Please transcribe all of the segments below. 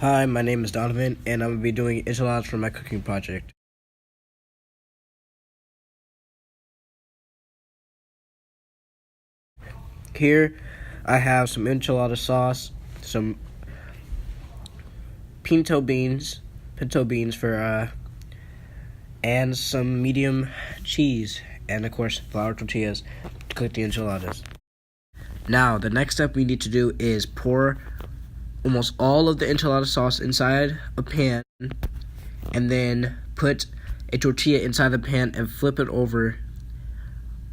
Hi, my name is Donovan, and I'm going to be doing enchiladas for my cooking project. Here, I have some enchilada sauce, some pinto beans and some medium cheese, and of course, flour tortillas to cook the enchiladas. Now, the next step we need to do is pour almost all of the enchilada sauce inside a pan, and then put a tortilla inside the pan and flip it over,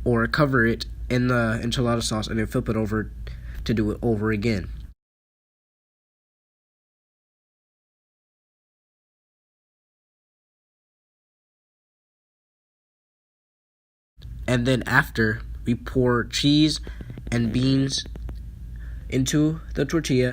or cover it in the enchilada sauce and then flip it over to do it over again. And then after, we pour cheese and beans into the tortilla.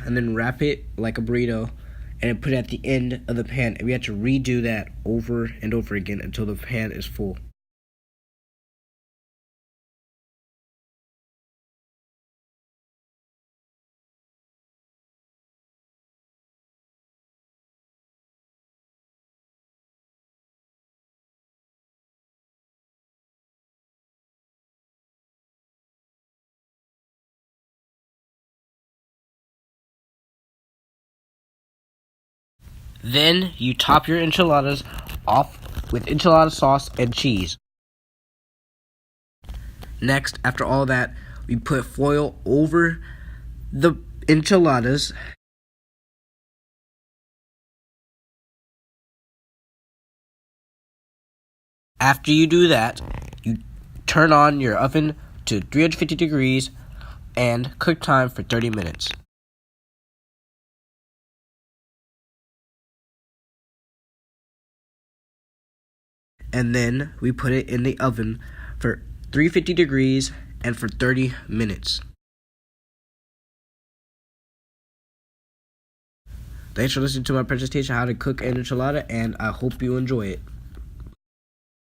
And then wrap it like a burrito and then put it at the end of the pan. And we have to redo that over and over again until the pan is full. Then you top your enchiladas off with enchilada sauce and cheese. Next, after all that, we put foil over the enchiladas. After you do that, you turn on your oven to 350 degrees and cook time for 30 minutes. And then we put it in the oven for 350 degrees and for 30 minutes. Thanks for listening to my presentation on how to cook an enchilada, and I hope you enjoy it.